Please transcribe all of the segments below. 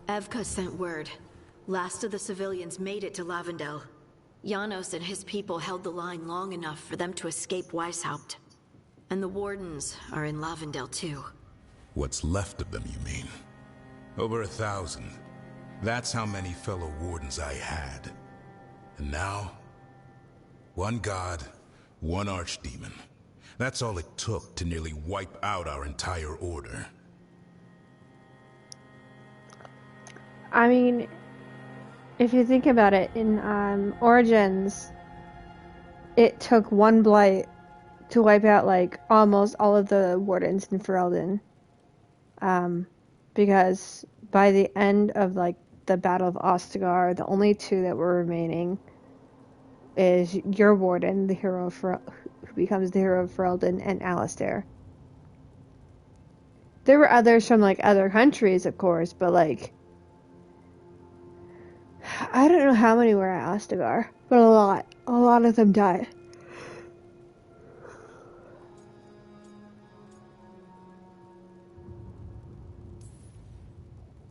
Evka sent word. Last of the civilians made it to Lavendel. Janos and his people held the line long enough for them to escape Weishaupt. And the Wardens are in Lavendel too. What's left of them, you mean? Over 1,000. That's how many fellow Wardens I had. And now, one god, one archdemon. That's all it took to nearly wipe out our entire order. I mean, if you think about it, in Origins, it took one blight to wipe out, like, almost all of the Wardens in Ferelden. Because by the end of, like, the Battle of Ostagar, the only two that were remaining is your Warden, the hero who becomes the hero of Ferelden, and Alistair. There were others from, like, other countries, of course, but, like, I don't know how many were at Ostagar, but a lot. A lot of them died.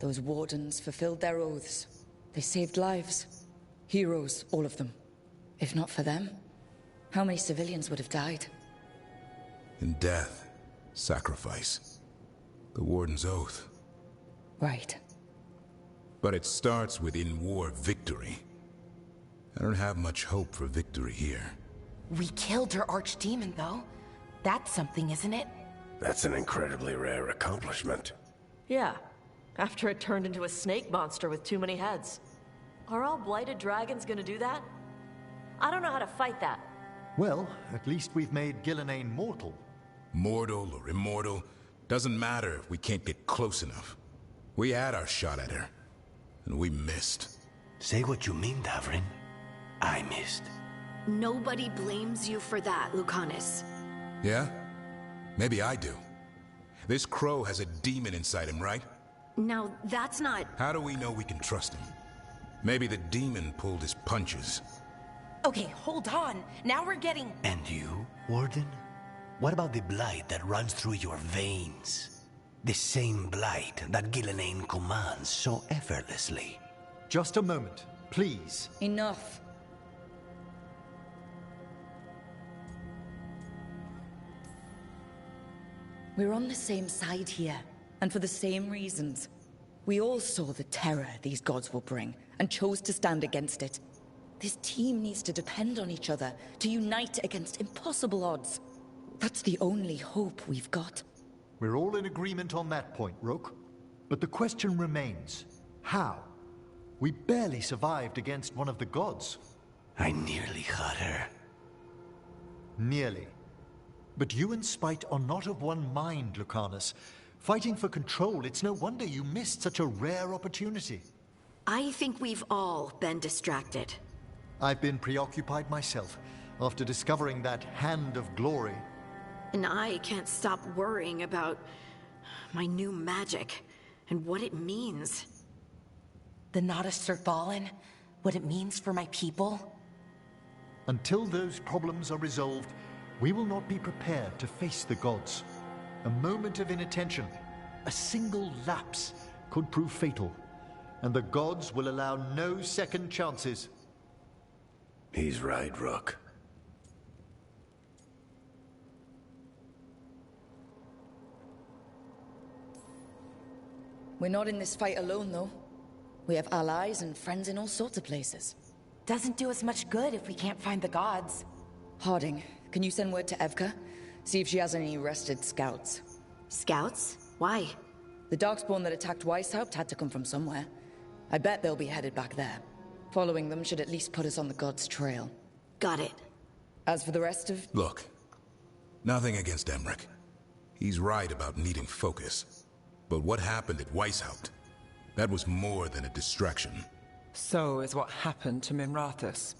Those Wardens fulfilled their oaths. They saved lives. Heroes, all of them. If not for them, how many civilians would have died? In death, sacrifice. The Warden's oath. Right. But it starts with in-war victory. I don't have much hope for victory here. We killed her archdemon, though. That's something, isn't it? That's an incredibly rare accomplishment. Yeah, after it turned into a snake monster with too many heads. Are all blighted dragons gonna do that? I don't know how to fight that. Well, at least we've made Gillenane mortal. Mortal or immortal, doesn't matter if we can't get close enough. We had our shot at her, and we missed. Say what you mean, Davrin. I missed. Nobody blames you for that, Lucanus. Yeah? Maybe I do. This crow has a demon inside him, right? Now, that's not... How do we know we can trust him? Maybe the demon pulled his punches. Okay, hold on. Now we're getting... And you, Warden? What about the blight that runs through your veins? The same blight that Gillenane commands so effortlessly. Just a moment, please. Enough. We're on the same side here, and for the same reasons. We all saw the terror these gods will bring, and chose to stand against it. This team needs to depend on each other, to unite against impossible odds. That's the only hope we've got. We're all in agreement on that point, Rook. But the question remains, how? We barely survived against one of the gods. I nearly had her. Nearly. But you and Spite are not of one mind, Lucanus. Fighting for control, it's no wonder you missed such a rare opportunity. I think we've all been distracted. I've been preoccupied myself, after discovering that Hand of Glory. And I can't stop worrying about my new magic and what it means. The Nodus are fallen? What it means for my people? Until those problems are resolved, we will not be prepared to face the gods. A moment of inattention, a single lapse, could prove fatal. And the gods will allow no second chances. He's right, Rook. We're not in this fight alone, though. We have allies and friends in all sorts of places. Doesn't do us much good if we can't find the gods. Harding, can you send word to Evka? See if she has any rested scouts. Scouts? Why? The Darkspawn that attacked Weishaupt had to come from somewhere. I bet they'll be headed back there. Following them should at least put us on the gods' trail. Got it. As for the rest of... Look, nothing against Emmerich. He's right about needing focus. But what happened at Weishaupt? That was more than a distraction. So is what happened to Minrathous.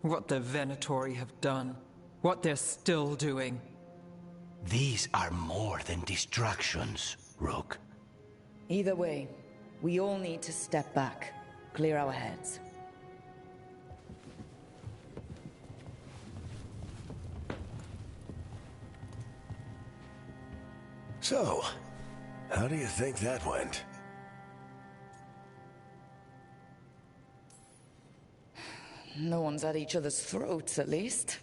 What the Venatori have done. What they're still doing. These are more than distractions, Rook. Either way, we all need to step back. Clear our heads. So, how do you think that went? No one's at each other's throats, at least.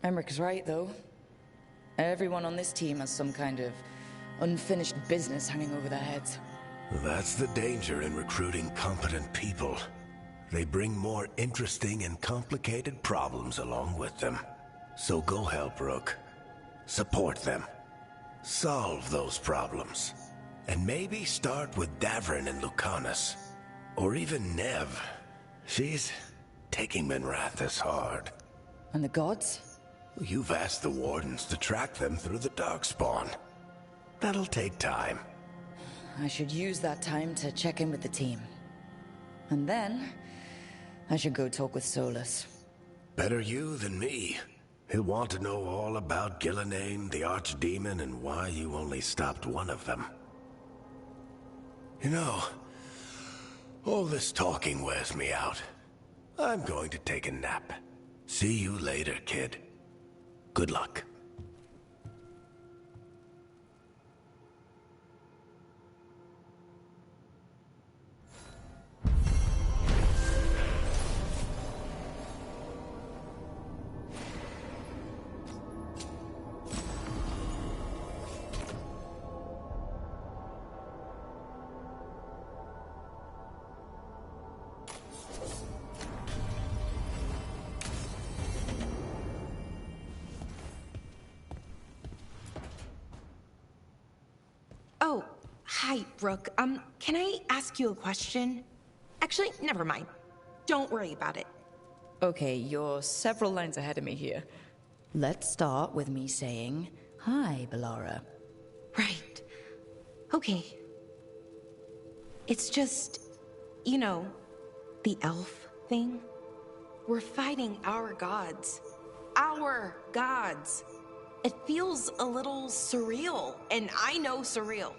Emmeric's right, though. Everyone on this team has some kind of unfinished business hanging over their heads. That's the danger in recruiting competent people. They bring more interesting and complicated problems along with them. So go help Rook. Support them. Solve those problems. And maybe start with Davrin and Lucanus. Or even Nev. She's taking Minrathous hard. And the gods? You've asked the Wardens to track them through the Darkspawn. That'll take time. I should use that time to check in with the team. And then, I should go talk with Solus. Better you than me. He'll want to know all about Gillenane, the Archdemon, and why you only stopped one of them. You know, all this talking wears me out. I'm going to take a nap. See you later, kid. Good luck. Oh, hi, Brooke. Can I ask you a question? Actually, never mind. Don't worry about it. Okay, you're several lines ahead of me here. Let's start with me saying, hi, Bellara. Right. Okay. It's just, you know, the elf thing. We're fighting our gods. Our gods. It feels a little surreal, and I know surreal.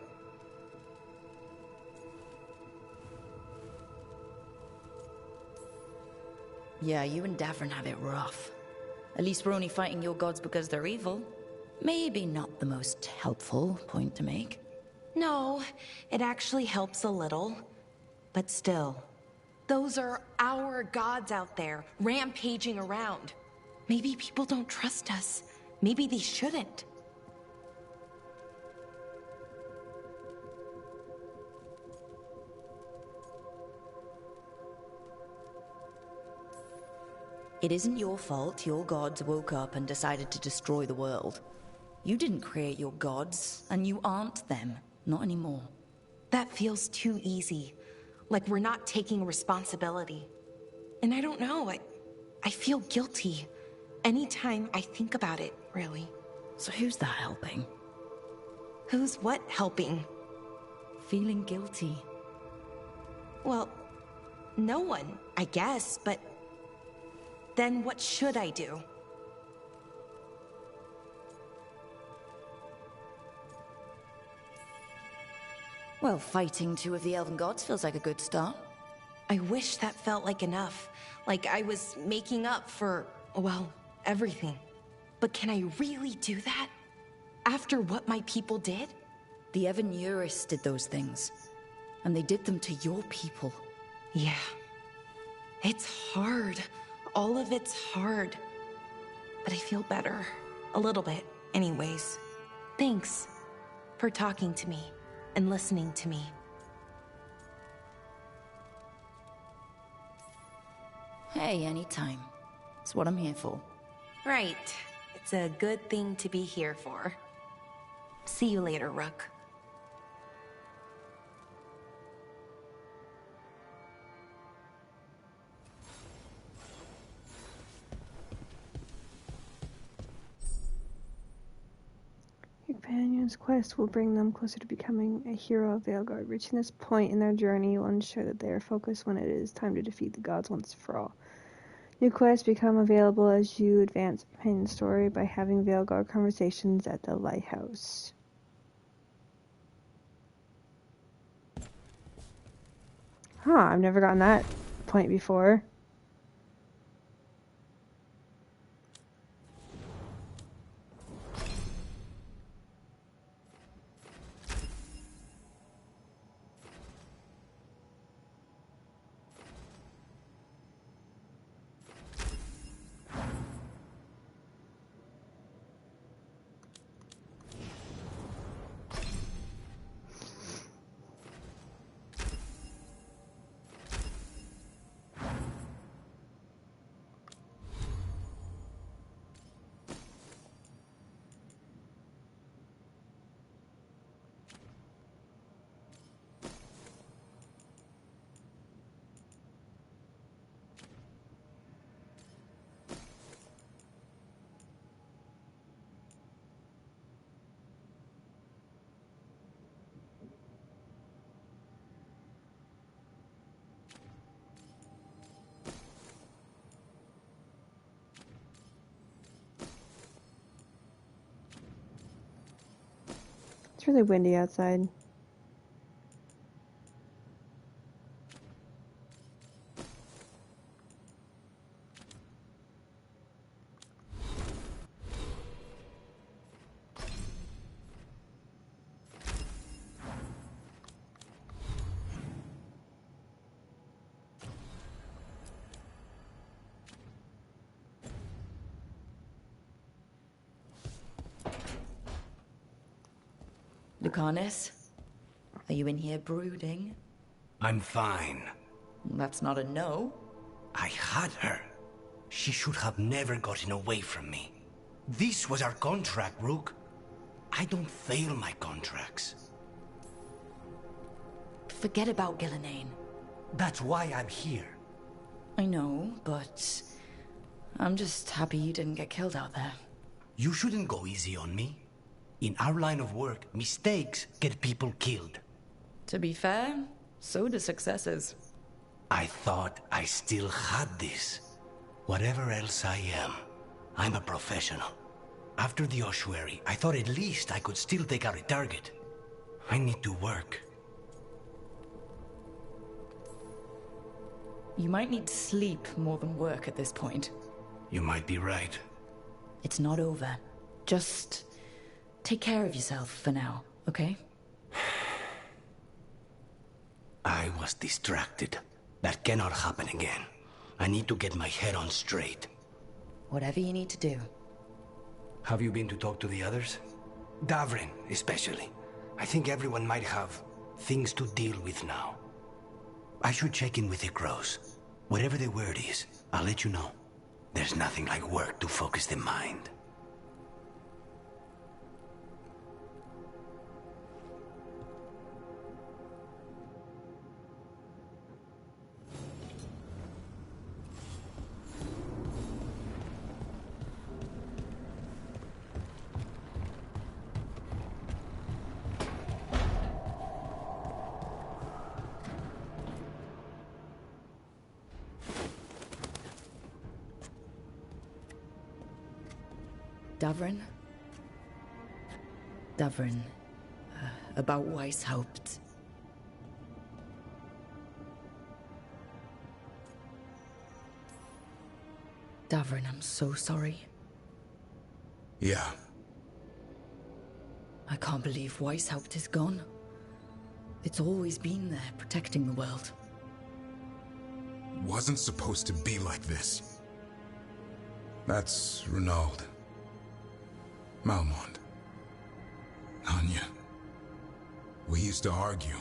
Yeah, you and Davrin have it rough. At least we're only fighting your gods because they're evil. Maybe not the most helpful point to make. No, it actually helps a little. But still, those are our gods out there, rampaging around. Maybe people don't trust us. Maybe they shouldn't. It isn't your fault your gods woke up and decided to destroy the world. You didn't create your gods, and you aren't them. Not anymore. That feels too easy. Like we're not taking responsibility. And I don't know, I feel guilty. Anytime I think about it, really. So who's that helping? Who's what helping? Feeling guilty. Well, no one, I guess, but then what should I do? Well, fighting two of the elven gods feels like a good start. I wish that felt like enough. Like I was making up for, well, everything. But can I really do that? After what my people did? The Evan Euris did those things. And they did them to your people. Yeah. It's hard. All of it's hard. But I feel better. A little bit, anyways. Thanks for talking to me and listening to me. Hey, anytime. It's what I'm here for. Right. It's a good thing to be here for. See you later, Rook. Your companion's quest will bring them closer to becoming a hero of Veilguard. Reaching this point in their journey will ensure that they are focused when it is time to defeat the gods once and for all. New quests become available as you advance the companion's story by having Veilguard conversations at the lighthouse. Huh, I've never gotten that point before. It's really windy outside. Lucanus, are you in here brooding? I'm fine. That's not a no. I had her. She should have never gotten away from me. This was our contract, Rook. I don't fail my contracts. Forget about Gillenane. That's why I'm here. I know, but I'm just happy you didn't get killed out there. You shouldn't go easy on me. In our line of work, mistakes get people killed. To be fair, so do successes. I thought I still had this. Whatever else I am, I'm a professional. After the ossuary, I thought at least I could still take out a target. I need to work. You might need sleep more than work at this point. You might be right. It's not over. Just take care of yourself for now, okay? I was distracted. That cannot happen again. I need to get my head on straight. Whatever you need to do. Have you been to talk to the others? Davrin, especially. I think everyone might have things to deal with now. I should check in with the crows. Whatever the word is, I'll let you know. There's nothing like work to focus the mind. Davrin? Davrin, about Weishaupt. Davrin, I'm so sorry. Yeah. I can't believe Weishaupt is gone. It's always been there, protecting the world. Wasn't supposed to be like this. That's Renaud. Malmont. Anya. We used to argue.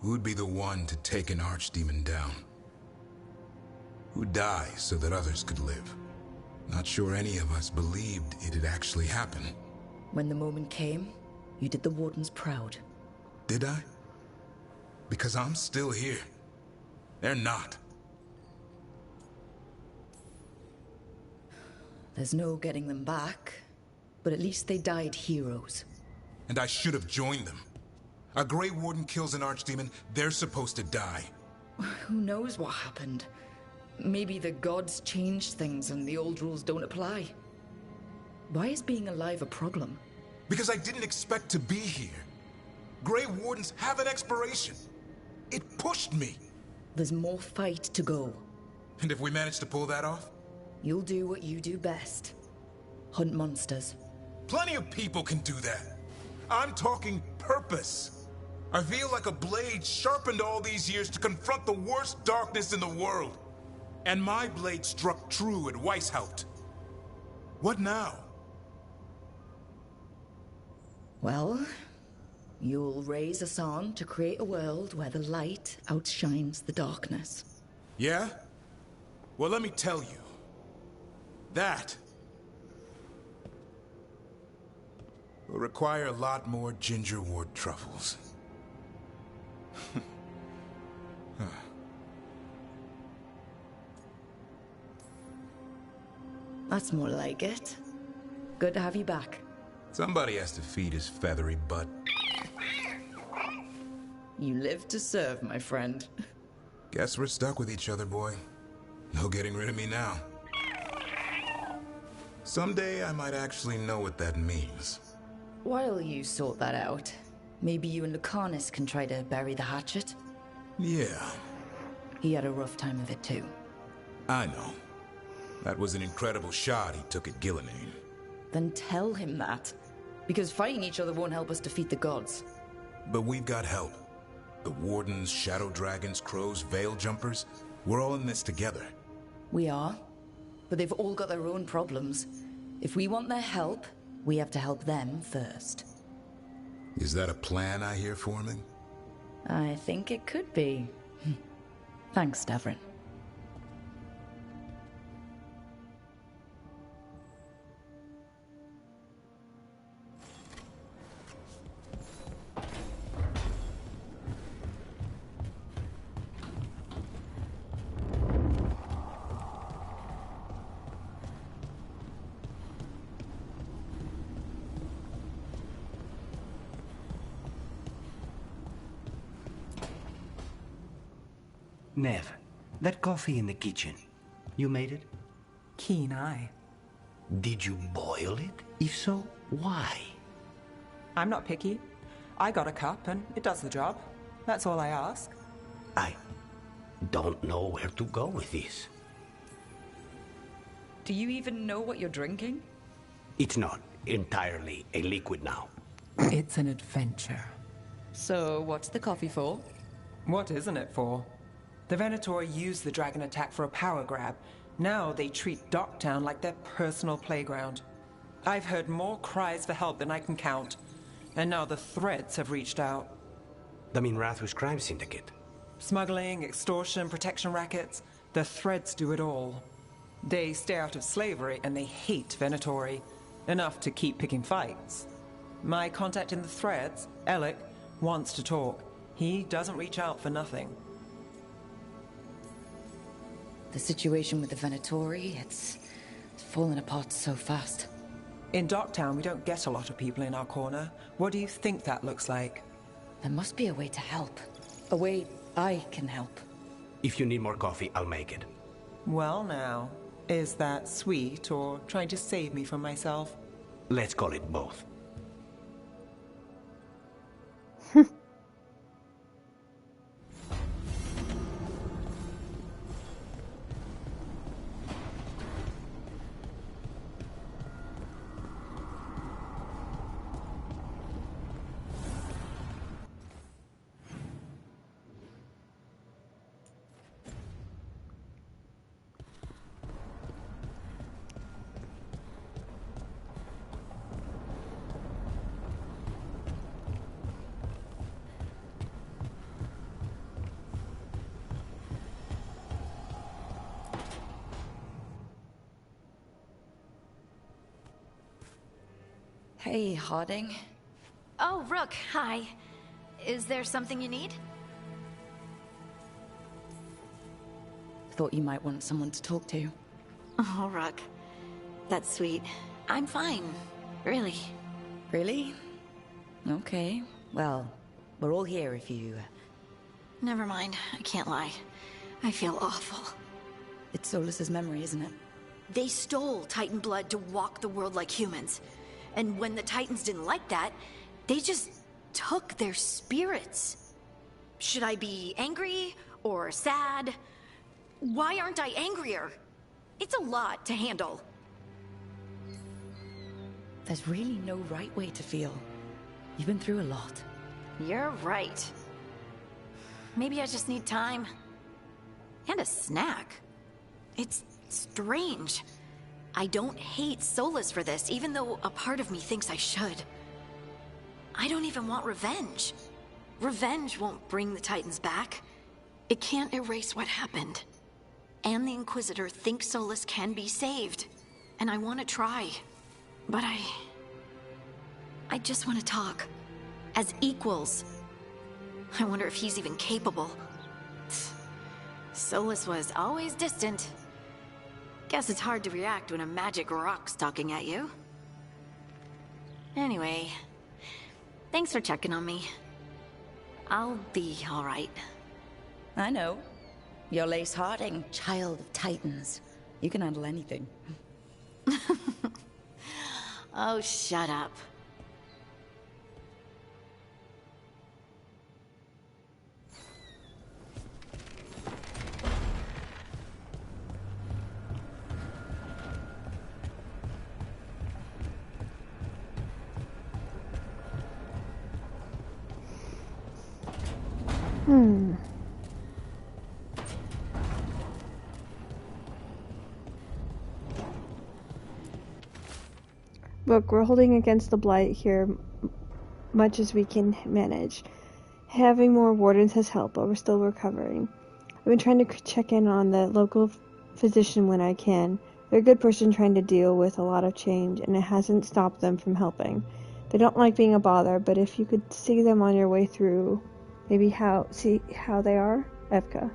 Who'd be the one to take an archdemon down? Who'd die so that others could live? Not sure any of us believed it'd actually happen. When the moment came, you did the Wardens proud. Did I? Because I'm still here. They're not. There's no getting them back, but at least they died heroes. And I should have joined them. A Grey Warden kills an archdemon, they're supposed to die. Who knows what happened? Maybe the gods changed things and the old rules don't apply. Why is being alive a problem? Because I didn't expect to be here. Grey Wardens have an expiration. It pushed me. There's more fight to go. And if we manage to pull that off? You'll do what you do best. Hunt monsters. Plenty of people can do that. I'm talking purpose. I feel like a blade sharpened all these years to confront the worst darkness in the world. And my blade struck true at Weishaupt. What now? Well, you'll raise a song to create a world where the light outshines the darkness. Yeah? Well, let me tell you. That will require a lot more gingerwort truffles. That's more like it. Good to have you back. Somebody has to feed his feathery butt. You live to serve, my friend. Guess we're stuck with each other, boy. No getting rid of me now. Someday I might actually know what that means. while you sort that out, maybe you and Lucanus can try to bury the hatchet? Yeah, He had a rough time of it too. I know. That was an incredible shot he took at Gillenane. Then tell him that. Because fighting each other won't help us defeat the gods. But we've got help. The Wardens, Shadow Dragons, Crows, Veil Jumpers, we're all in this together. We are. But they've all got their own problems. If we want their help, we have to help them first. Is that a plan I hear forming? I think it could be. Thanks, Davrin. Nev, that coffee in the kitchen, you made it? Keen eye. Did you boil it? If so, why? I'm not picky. I got a cup and it does the job. That's all I ask. I don't know where to go with this. Do you even know what you're drinking? It's not entirely a liquid now. It's an adventure. So, what's the coffee for? What isn't it for? The Venator used the dragon attack for a power grab. Now they treat Docktown like their personal playground. I've heard more cries for help than I can count. And now the Threads have reached out. The Minrathous crime syndicate. Smuggling, extortion, protection rackets. The Threads do it all. They stay out of slavery and they hate Venatori. Enough to keep picking fights. My contact in the Threads, Alec, wants to talk. He doesn't reach out for nothing. The situation with the Venatori, it's fallen apart so fast. In Docktown, we don't get a lot of people in our corner. What do you think that looks like? There must be a way to help. A way I can help. If you need more coffee, I'll make it. Well now, is that sweet or trying to save me from myself? Let's call it both. Hey, Harding. Oh, Rook, hi. Is there something you need? Thought you might want someone to talk to. Oh, Rook. That's sweet. I'm fine. Really. Really? Okay. Well, we're all here if you... Never mind. I can't lie. I feel awful. It's Solus's memory, isn't it? They stole Titan blood to walk the world like humans. And when the Titans didn't like that, they just took their spirits. Should I be angry or sad? Why aren't I angrier? It's a lot to handle. There's really no right way to feel. You've been through a lot. You're right. Maybe I just need time. And a snack. It's strange. I don't hate Solus for this, even though a part of me thinks I should. I don't even want revenge. Revenge won't bring the Titans back. It can't erase what happened. And the Inquisitor thinks Solus can be saved. And I want to try. But I just want to talk. As equals. I wonder if he's even capable. Solus was always distant. Guess it's hard to react when a magic rock's talking at you. Anyway, thanks for checking on me. I'll be all right. I know. You're Lace Harding, child of Titans. You can handle anything. Oh, shut up. Hmm. Look, we're holding against the Blight here much as we can manage. Having more wardens has helped, but we're still recovering. I've been trying to check in on the local physician when I can. They're a good person trying to deal with a lot of change, and it hasn't stopped them from helping. They don't like being a bother, but if you could see them on your way through, maybe see how they are? Evka.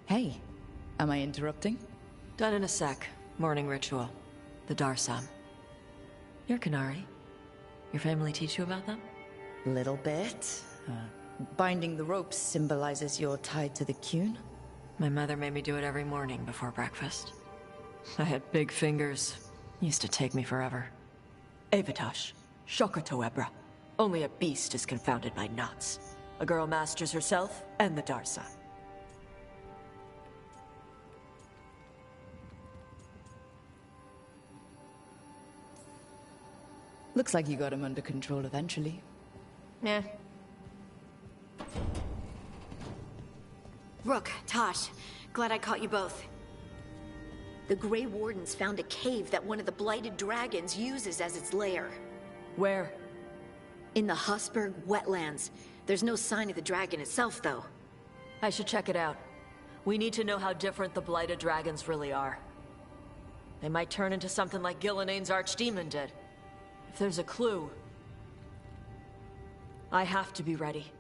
Hey, am I interrupting? Done in a sec. Morning ritual. The Darsam. You're Canary. Your family teach you about them? Little bit. Binding the ropes symbolizes you're tied to the Qun. My mother made me do it every morning before breakfast. I had big fingers. Used to take me forever. Avatash. Shokotoebra. Only a beast is confounded by knots. A girl masters herself and the Darsa. Looks like you got him under control eventually. Yeah. Rook, Tosh, glad I caught you both. The Grey Wardens found a cave that one of the Blighted Dragons uses as its lair. Where? In the Husberg wetlands. There's no sign of the dragon itself, though. I should check it out. We need to know how different the Blighted Dragons really are. They might turn into something like Gilnenane's Archdemon did. If there's a clue, I have to be ready.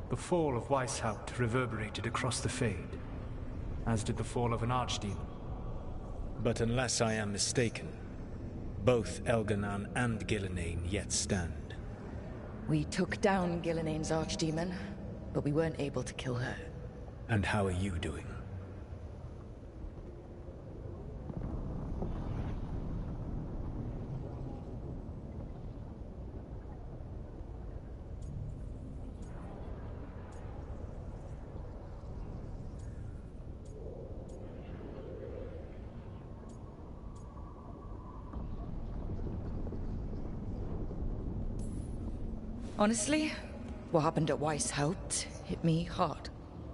The fall of Weishaupt reverberated across the Fade, as did the fall of an Archdemon. But unless I am mistaken, both Elganan and Gillenane yet stand. We took down Gilnenane's Archdemon, but we weren't able to kill her. And how are you doing? Honestly, what happened at Weishaupt hit me hard.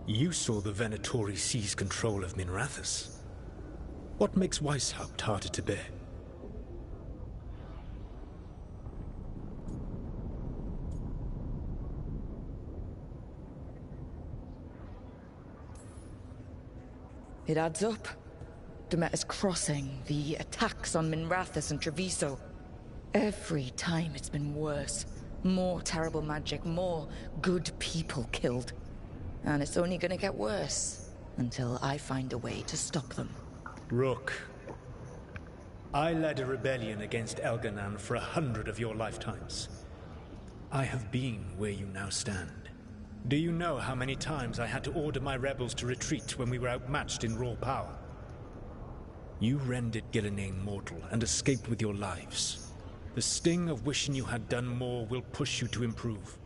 You saw the Venatori seize control of Minrathous. What makes Weishaupt harder to bear? It adds up. Demeter's Crossing, the attacks on Minrathous and Treviso. Every time it's been worse. More terrible magic, more good people killed. And it's only gonna get worse until I find a way to stop them. Rook, I led a rebellion against Elganan for 100 of your lifetimes. I have been where you now stand. Do you know how many times I had to order my rebels to retreat when we were outmatched in raw power? You rendered Gillenane mortal and escaped with your lives. The sting of wishing you had done more will push you to improve.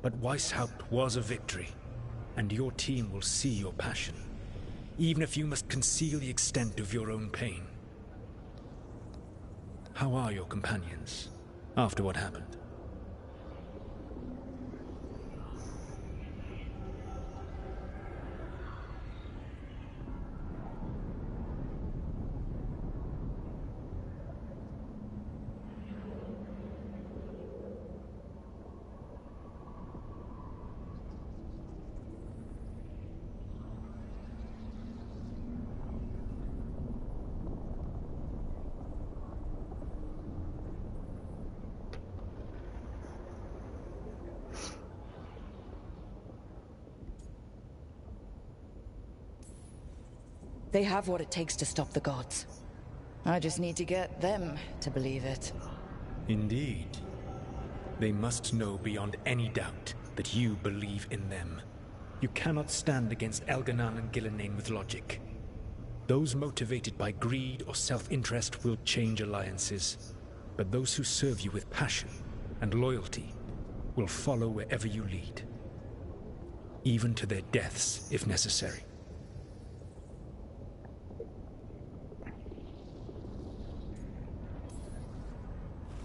But Weishaupt was a victory, and your team will see your passion, even if you must conceal the extent of your own pain. How are your companions, after what happened? They have what it takes to stop the gods. I just need to get them to believe it. Indeed. They must know beyond any doubt that you believe in them. You cannot stand against Elganan and Gillenane with logic. Those motivated by greed or self-interest will change alliances, but those who serve you with passion and loyalty will follow wherever you lead, even to their deaths if necessary.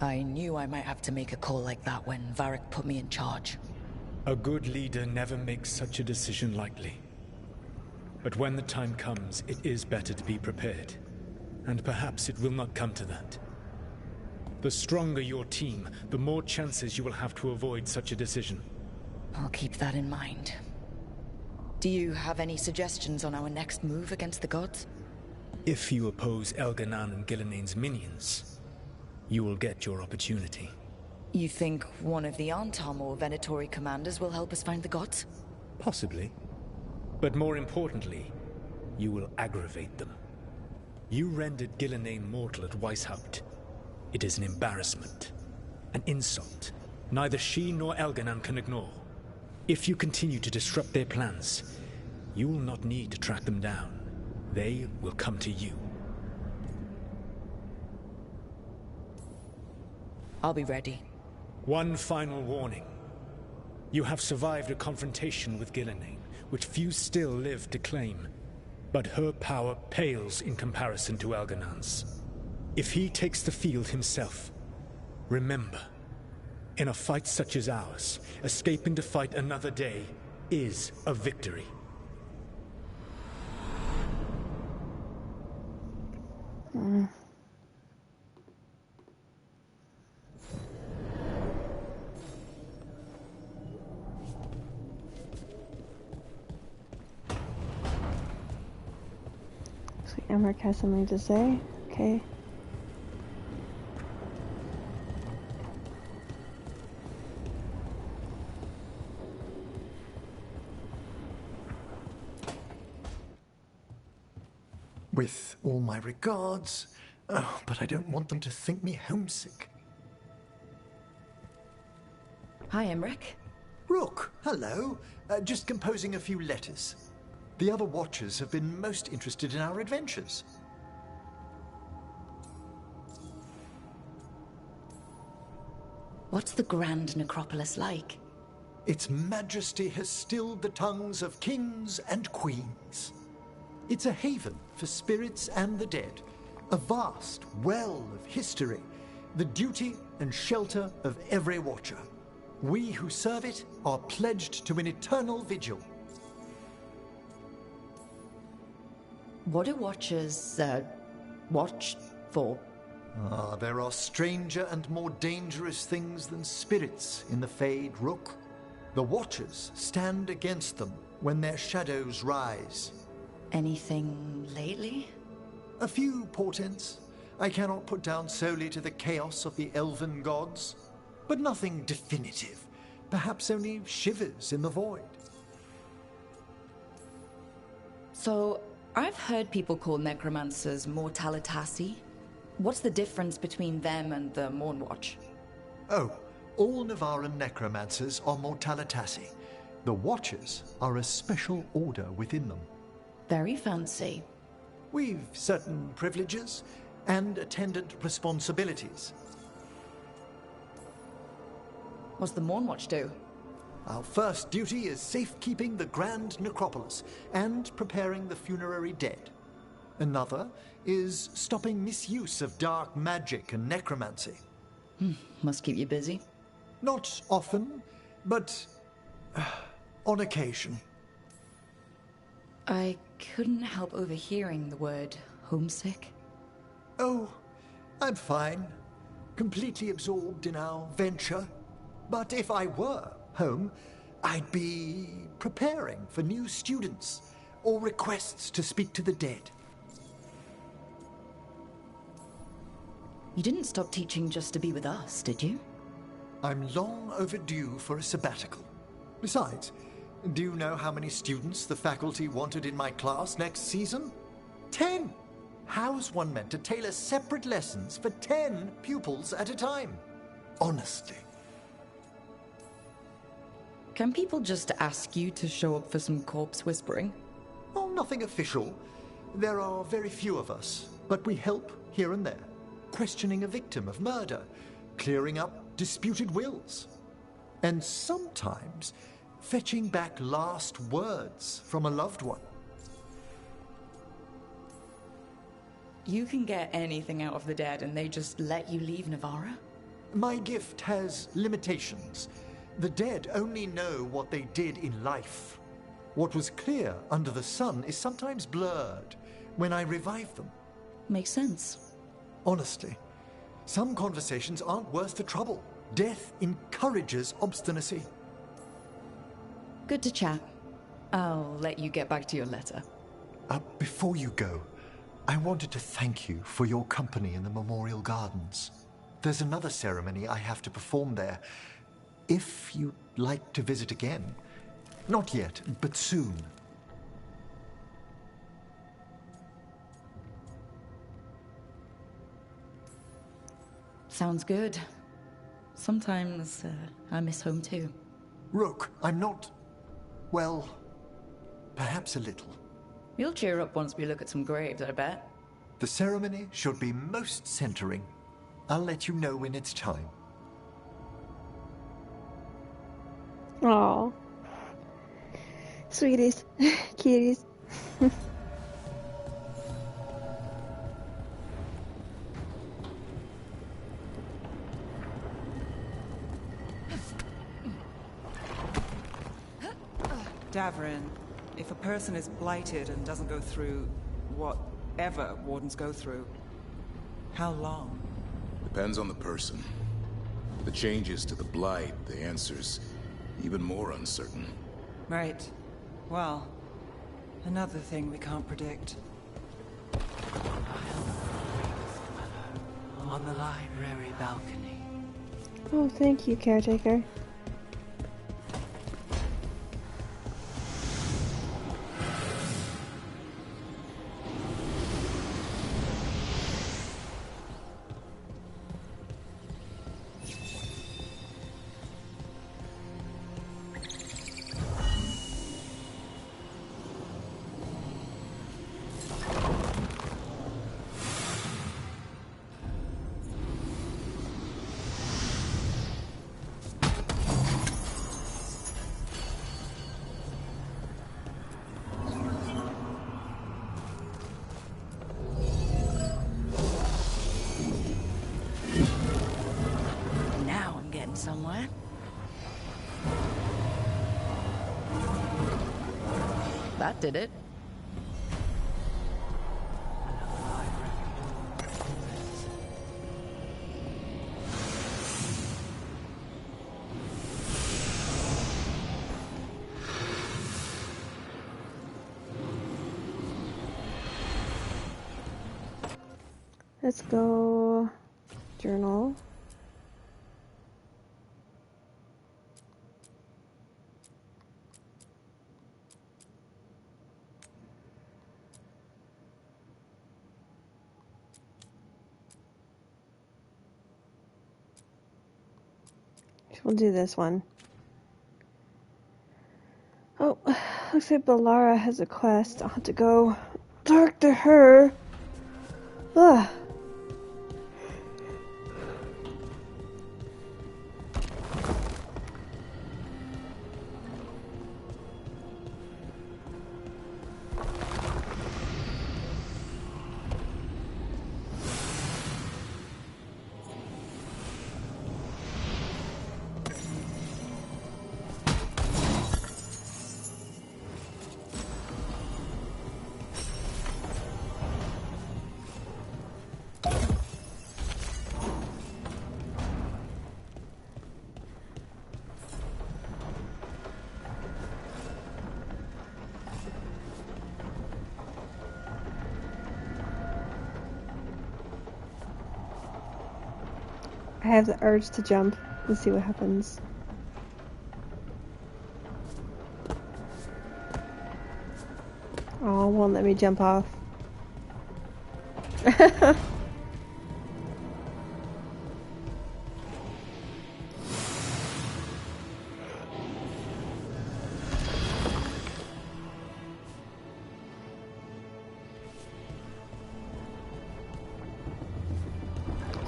I knew I might have to make a call like that when Varric put me in charge. A good leader never makes such a decision lightly. But when the time comes, it is better to be prepared. And perhaps it will not come to that. The stronger your team, the more chances you will have to avoid such a decision. I'll keep that in mind. Do you have any suggestions on our next move against the gods? If you oppose Elganan and Gillenane's minions, you will get your opportunity. You think one of the Antam or Venatori commanders will help us find the gods? Possibly. But more importantly, you will aggravate them. You rendered Gillenane mortal at Weishaupt. It is an embarrassment, an insult, neither she nor Elganan can ignore. If you continue to disrupt their plans, you will not need to track them down. They will come to you. I'll be ready. One final warning. You have survived a confrontation with Gillenane, which few still live to claim. But her power pales in comparison to Elganan's. If he takes the field himself, remember, in a fight such as ours, escaping to fight another day is a victory. So Emmerich has something to say. Okay. With all my regards. Oh, but I don't want them to think me homesick. Hi, Emmerich. Rook, hello. Just composing a few letters. The other Watchers have been most interested in our adventures. What's the Grand Necropolis like? Its majesty has stilled the tongues of kings and queens. It's a haven for spirits and the dead, a vast well of history, the duty and shelter of every Watcher. We who serve it are pledged to an eternal vigil. What do Watchers, watch for? There are stranger and more dangerous things than spirits in the Fade, Rook. The Watchers stand against them when their shadows rise. Anything lately? A few portents I cannot put down solely to the chaos of the elven gods, but nothing definitive. Perhaps only shivers in the void. So, I've heard people call necromancers mortalitasi. What's the difference between them and the Mornwatch? Oh, all Navaran necromancers are mortalitasi. The Watchers are a special order within them. Very fancy. We've certain privileges and attendant responsibilities. What's the Mornwatch do? Our first duty is safekeeping the Grand Necropolis and preparing the funerary dead. Another is stopping misuse of dark magic and necromancy. Must keep you busy. Not often, but on occasion. I couldn't help overhearing the word homesick. Oh, I'm fine. Completely absorbed in our venture. But if I were home, I'd be preparing for new students or requests to speak to the dead. You didn't stop teaching just to be with us, did you? I'm long overdue for a sabbatical. Besides, do you know how many students the faculty wanted in my class next season? 10! How's one meant to tailor separate lessons for 10 pupils at a time? Honestly. Can people just ask you to show up for some corpse whispering? Oh, nothing official. There are very few of us, but we help here and there. Questioning a victim of murder, clearing up disputed wills, and sometimes fetching back last words from a loved one. You can get anything out of the dead and they just let you leave Navarra? My gift has limitations. The dead only know what they did in life. What was clear under the sun is sometimes blurred when I revive them. Makes sense. Honestly, some conversations aren't worth the trouble. Death encourages obstinacy. Good to chat. I'll let you get back to your letter. Before you go, I wanted to thank you for your company in the Memorial Gardens. There's another ceremony I have to perform there. If you'd like to visit again. Not yet, but soon. Sounds good. Sometimes I miss home too. Rook, I'm not... well, perhaps a little. You'll cheer up once we look at some graves, I bet. The ceremony should be most centering. I'll let you know when it's time. Aw. Sweeties. Cuties. Davrin, if a person is blighted and doesn't go through whatever wardens go through, how long? Depends on the person. The changes to the blight, the answer's even more uncertain. Right. Well, another thing we can't predict. On the library balcony. Oh, thank you, caretaker. Somewhere. That did it. Let's go journal. We'll do this one. Oh, looks like Balara has a quest. I'll have to go talk to her. Ugh. I have the urge to jump and see what happens. Oh, won't let me jump off.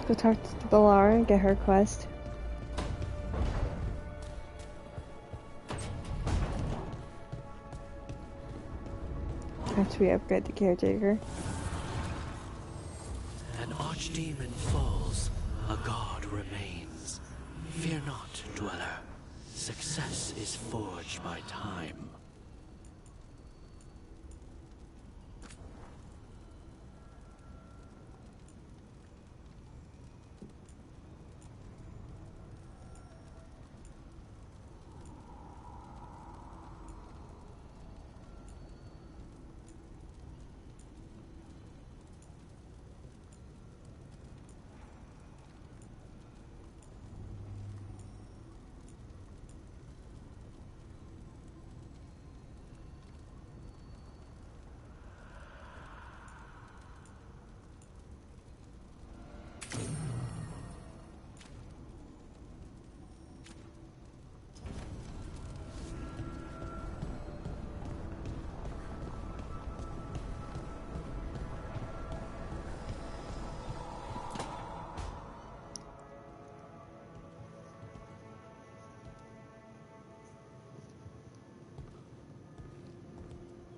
Go talk to Balara and get her quest. After we upgrade the caretaker. An archdemon falls, a god remains. Fear not, dweller. Success is forged by time.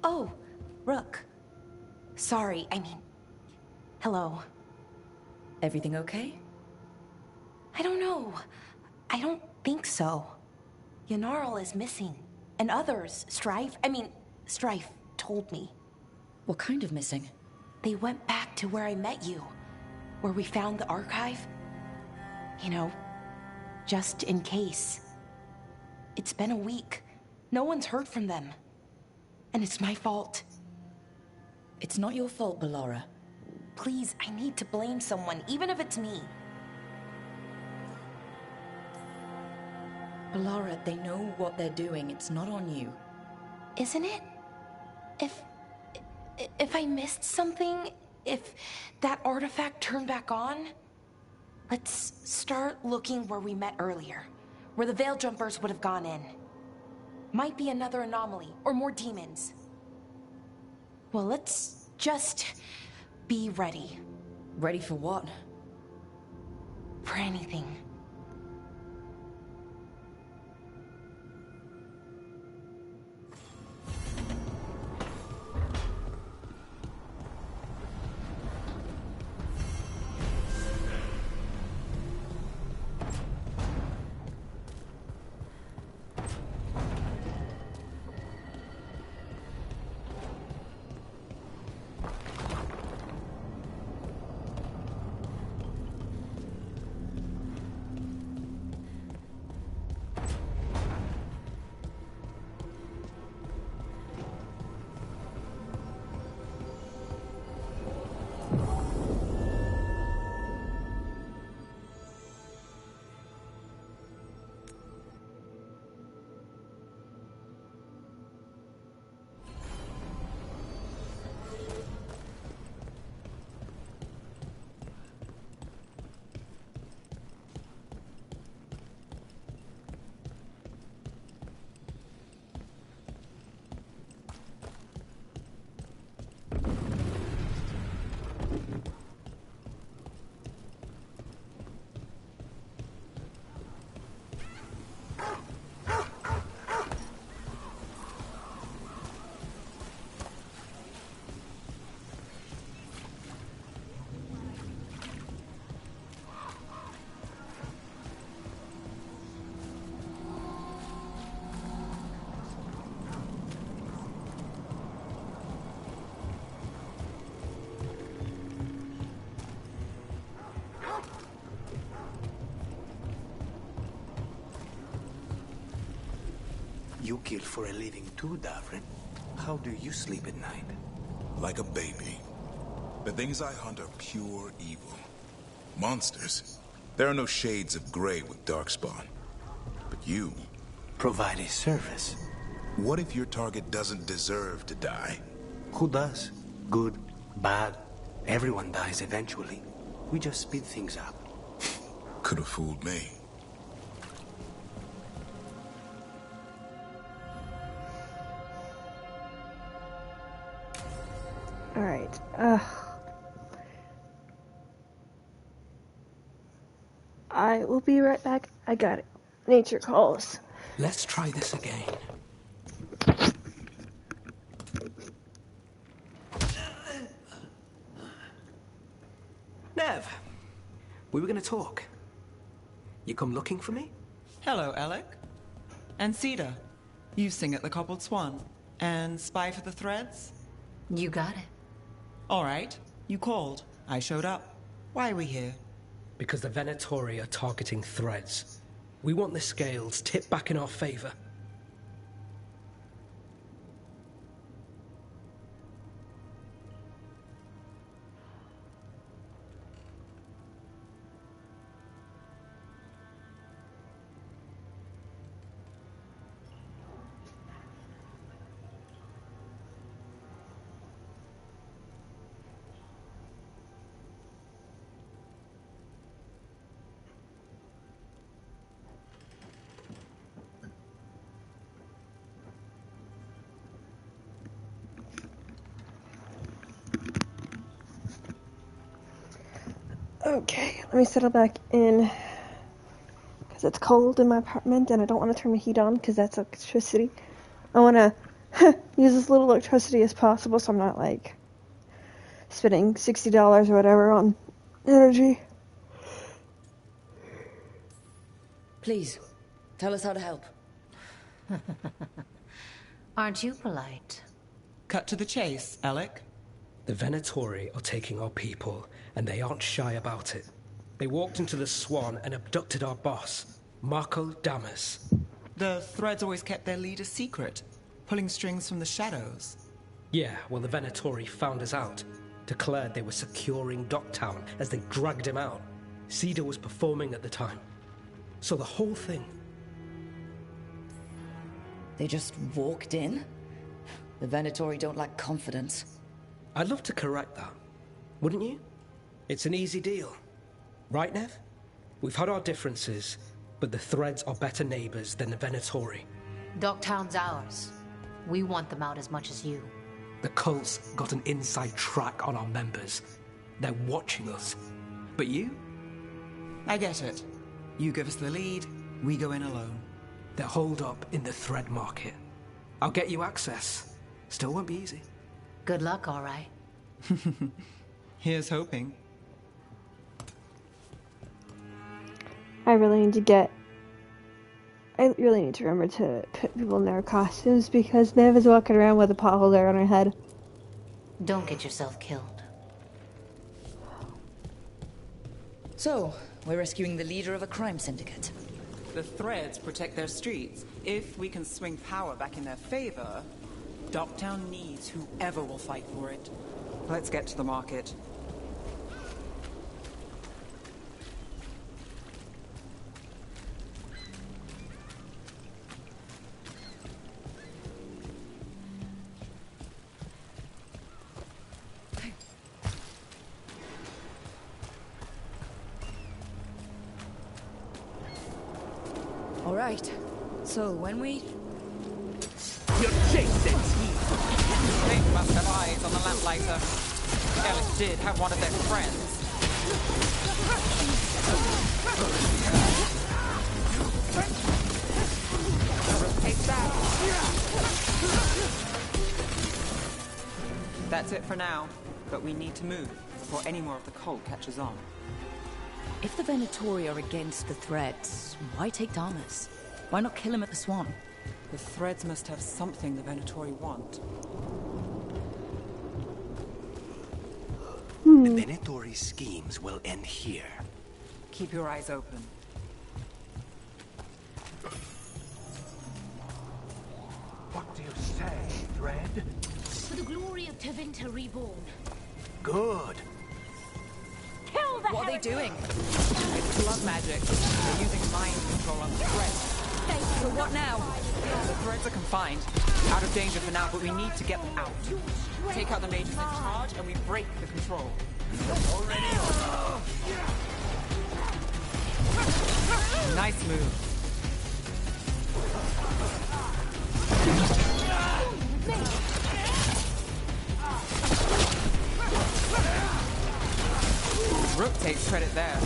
Oh, Rook. Sorry, I mean... Hello. Everything okay? I don't know. I don't think so. Yanarl is missing. And others, Strife told me. What kind of missing? They went back to where I met you. Where we found the archive. You know, just in case. It's been a week. No one's heard from them. And it's my fault. It's not your fault, Balara. Please, I need to blame someone, even if it's me. Balara, they know what they're doing. It's not on you. Isn't it? If I missed something, if that artifact turned back on, let's start looking where we met earlier, where the Veil Jumpers would have gone in. Might be another anomaly, or more demons. Well, let's just be ready. Ready for what? For anything. You kill for a living too, Davrin. How do you sleep at night? Like a baby. The things I hunt are pure evil. Monsters. There are no shades of gray with Darkspawn. But you... Provide a service. What if your target doesn't deserve to die? Who does? Good? Bad? Everyone dies eventually. We just speed things up. Could have fooled me. Alright, I will be right back. I got it. Nature calls. Let's try this again. Nev, we were gonna talk. You come looking for me? Hello, Alec. And Cedar. You sing at the Cobbled Swan. And spy for the Threads? You got it. All right. You called. I showed up. Why are we here? Because the Venatori are targeting Threads. We want the scales tipped back in our favor. Okay, let me settle back in. Because it's cold in my apartment and I don't want to turn the heat on because that's electricity. I want to use as little electricity as possible so I'm not like spending $60 or whatever on energy. Please, tell us how to help. Aren't you polite? Cut to the chase, Alec. The Venatori are taking our people, and they aren't shy about it. They walked into the Swan and abducted our boss, Marco Damas. The Threads always kept their leader secret, pulling strings from the shadows. Yeah, well, the Venatori found us out, declared they were securing Docktown as they dragged him out. Cedar was performing at the time. So the whole thing... They just walked in? The Venatori don't lack confidence. I'd love to correct that, wouldn't you? It's an easy deal. Right, Nev? We've had our differences, but the Threads are better neighbors than the Venatori. Docktown's ours. We want them out as much as you. The cult's got an inside track on our members. They're watching us. But you? I get it. You give us the lead, we go in alone. They're holed up in the Thread Market. I'll get you access. Still won't be easy. Good luck, all right. Here's hoping. I really need to remember to put people in their costumes because Nev is walking around with a potholder on her head. Don't get yourself killed. So, we're rescuing the leader of a crime syndicate. The Threads protect their streets. If we can swing power back in their favor, Docktown needs whoever will fight for it. Let's get to the market. All right. So when we... You're chasing! They must have eyes on the lamplighter. Ellis did have one of their friends. Take that. That's it for now, but we need to move before any more of the cult catches on. If the Venatori are against the Threads, why take Damas? Why not kill him at the Swan? The Threads must have something the Venatori want. The Venatori schemes will end here. Keep your eyes open. What do you say, Thread? For the glory of Tevinter reborn. Good. Kill the What are they doing? It's blood magic. They're using mind control on the Threads. So what now? The Threads are confined. Out of danger for now, but we need to get them out. Take out the mages in charge, and we break the control. Nice move. Rook takes credit there.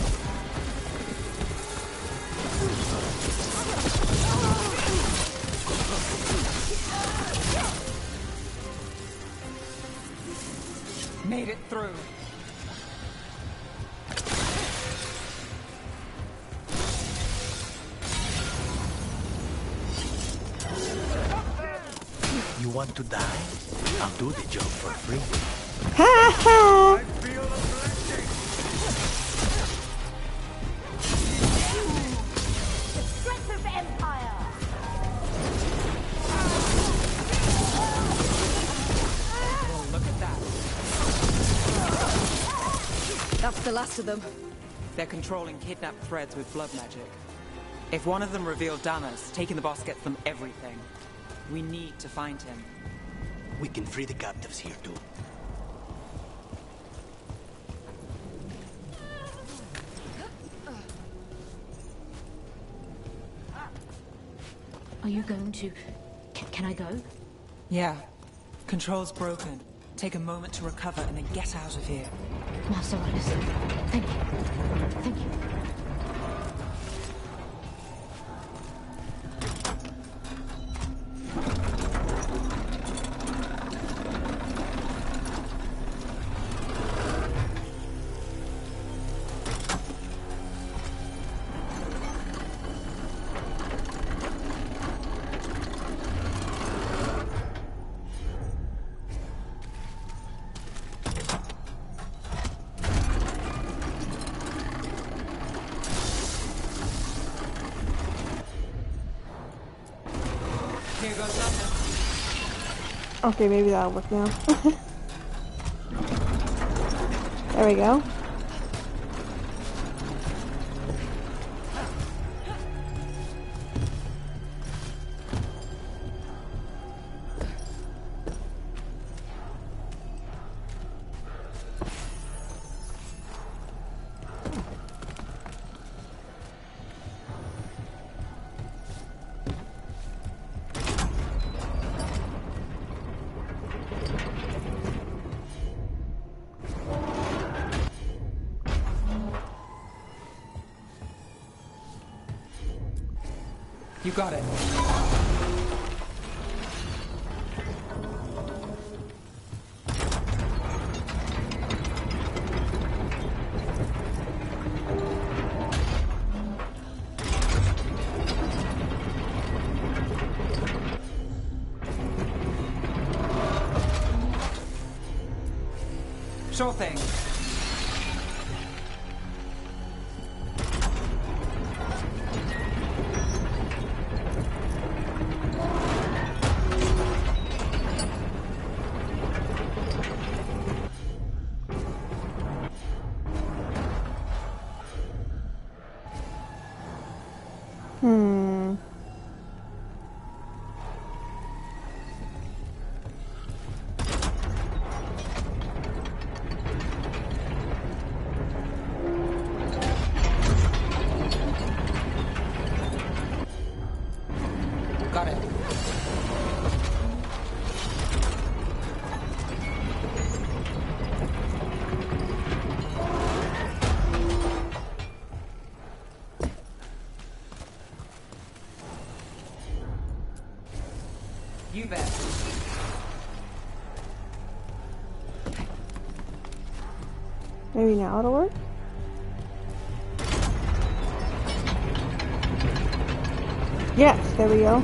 Made it through. You want to die? I'll do the job for free. Ha ha! The strength of Empire! Well, look at that. That's the last of them. They're controlling kidnapped threads with blood magic. If one of them revealed Damas, taking the boss gets them everything. We need to find him. We can free the captives here too. Are you going to... Can I go? Yeah. Control's broken. Take a moment to recover and then get out of here. Master Wallace, thank you. Thank you. Here goes nothing. Okay, maybe that'll work now. There we go. You got it. Sure thing. Got it. You bet. Maybe now it'll work? Yes, there we go.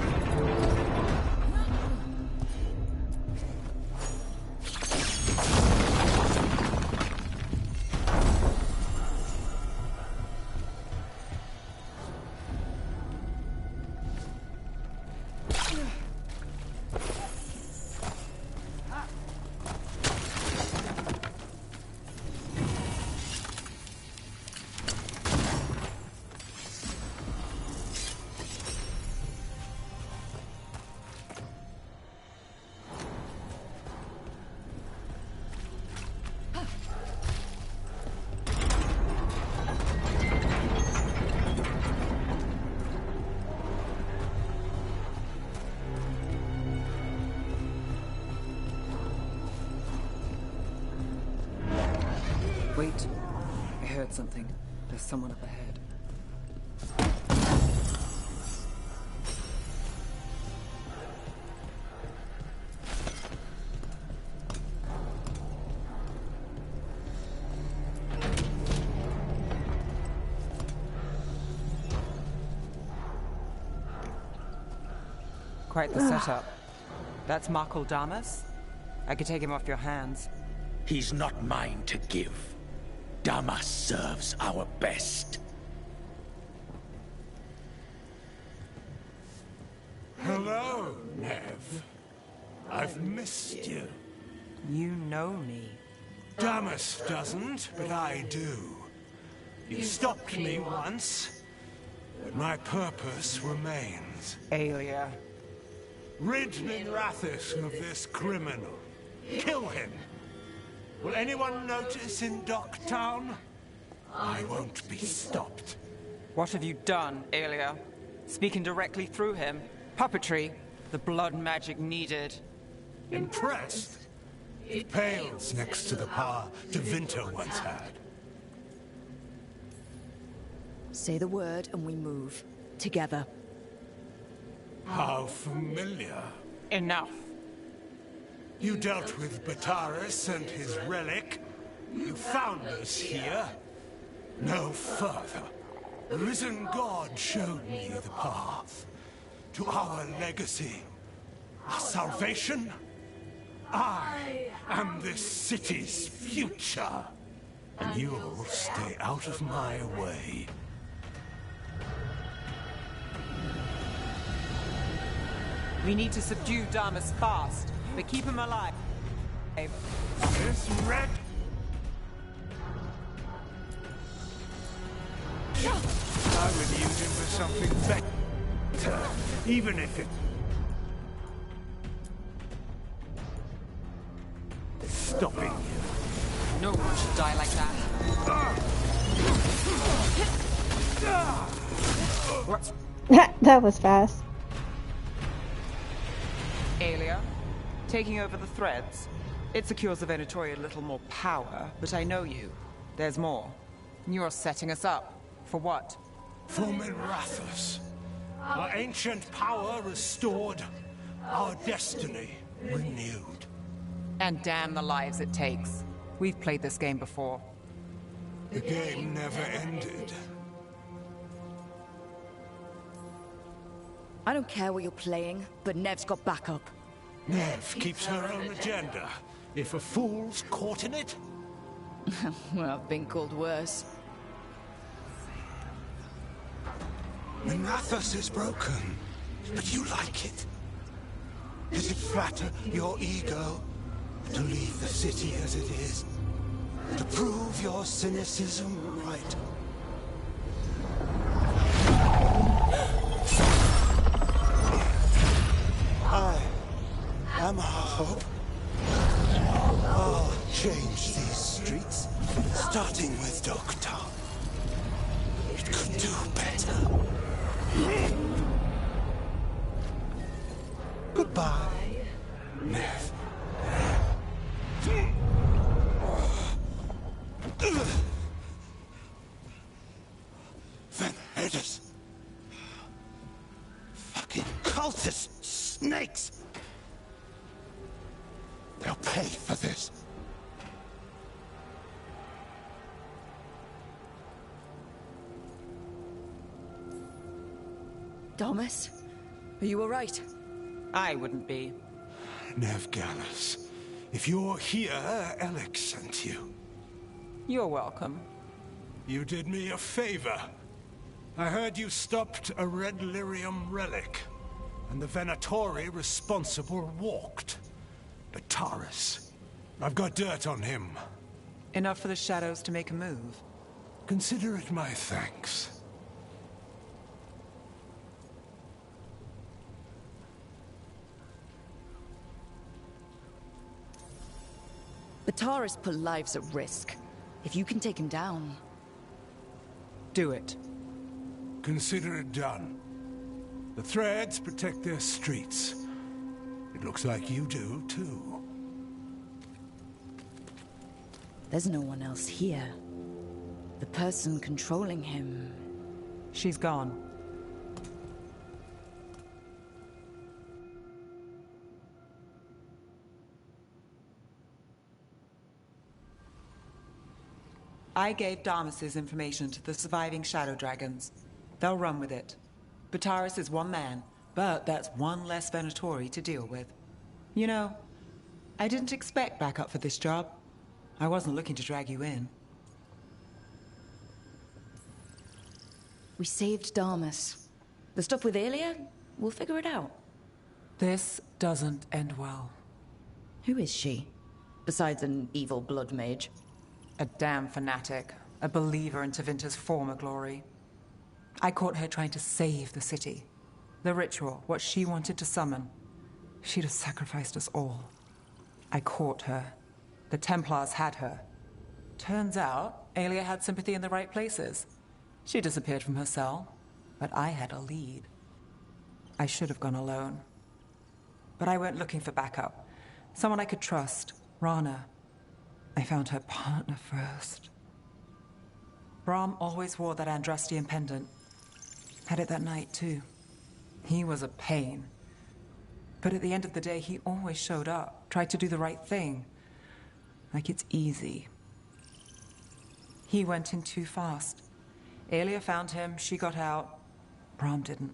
I heard something. There's someone up ahead. Quite the setup. That's Markle Damas? I could take him off your hands. He's not mine to give. Damas serves our best. Hello, Nev. I've missed you. You know me. Damas doesn't, but I do. You stopped me once, but my purpose remains. Aelia. Rid Minrathous of this criminal. Kill him. Will anyone notice in Docktown? I won't be stopped. What have you done, Aelia? Speaking directly through him. Puppetry. The blood magic needed. Impressed? It pales next to the power Devinter once had. Say the word and we move. Together. How familiar. Enough. You dealt with Bataris and his relic. You found us here. No further. The risen God showed me the path. To our legacy. Our salvation. I am this city's future. And you'll stay out of my way. We need to subdue Damas fast, but keep him alive. This red... I would use him for something better, even if it... Stopping you. No one should die like that. That was fast. Aelia, taking over the threads. It secures the Venatori a little more power, but I know you. There's more. You're setting us up. For what? For Minrathous. Our ancient power restored. Our destiny renewed. And damn the lives it takes. We've played this game before. The game never ended. I don't care what you're playing, but Nev's got backup. Nev keeps her own agenda. If a fool's caught in it... Well, I've been called worse. Minrathous is broken, but you like it. Does it flatter your ego to leave the city as it is? To prove your cynicism right? I am hope. I'll change these streets, starting with Docktown. It could do better. Goodbye, Nev. Van Heders. Fucking cultists. Snakes. They'll pay for this. Thomas, are you all right? I wouldn't be. Nev Gallus, if you're here, Alex sent you. You're welcome. You did me a favor. I heard you stopped a red lyrium relic, and the Venatori responsible walked. Bataris. I've got dirt on him. Enough for the shadows to make a move. Consider it my thanks. Bataris put lives at risk. If you can take him down... Do it. Consider it done. The threads protect their streets. It looks like you do, too. There's no one else here. the person controlling him... She's gone. I gave Damas's information to the surviving Shadow Dragons. They'll run with it. Bataris is one man, but that's one less Venatori to deal with. You know, I didn't expect backup for this job. I wasn't looking to drag you in. We saved Damas. The stuff with Aelia, we'll figure it out. This doesn't end well. Who is she? Besides an evil blood mage. A damn fanatic. A believer in Tevinter's former glory. I caught her trying to save the city. The ritual, what she wanted to summon. She'd have sacrificed us all. I caught her. The Templars had her. Turns out, Aelia had sympathy in the right places. She disappeared from her cell, but I had a lead. I should have gone alone. But I went looking for backup. Someone I could trust, Rana. I found her partner first. Brahm always wore that Andrastian pendant. Had it that night, too. He was a pain. But at the end of the day, he always showed up, tried to do the right thing. Like it's easy. He went in too fast. Aelia found him, she got out. Brahm didn't.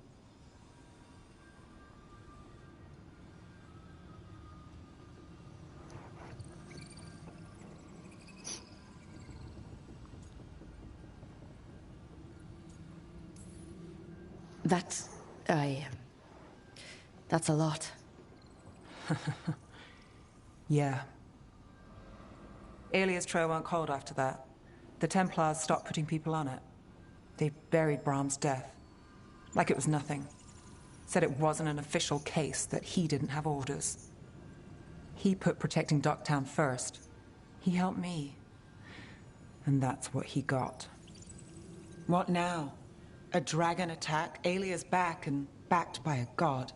That's a lot. Yeah. Aelia's trail went cold after that. The Templars stopped putting people on it. They buried Brahm's death. Like it was nothing. Said it wasn't an official case, that he didn't have orders. He put protecting Docktown first. He helped me. And that's what he got. What now? A dragon attack, Aelia's back, and backed by a god.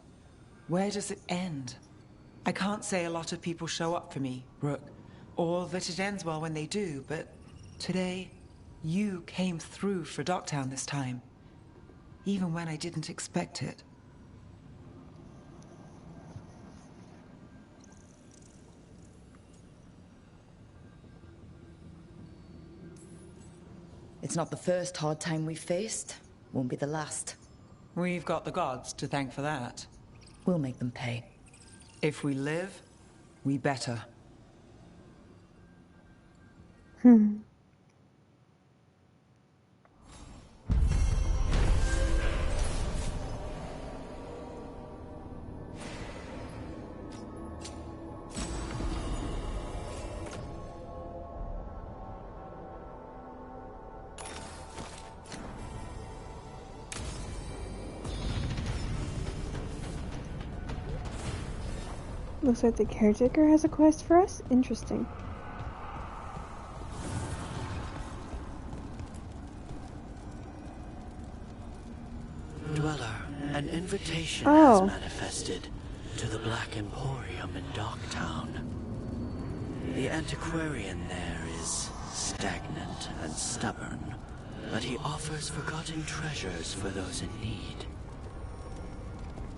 Where does it end? I can't say a lot of people show up for me, Rook, or that it ends well when they do, but today, you came through for Docktown this time. Even when I didn't expect it. It's not the first hard time we've faced. Won't be the last. We've got the gods to thank for that. We'll make them pay. If we live, we better. Looks like the caretaker has a quest for us. Interesting. Dweller, an invitation has manifested to the Black Emporium in Docktown. The antiquarian there is stagnant and stubborn, but he offers forgotten treasures for those in need.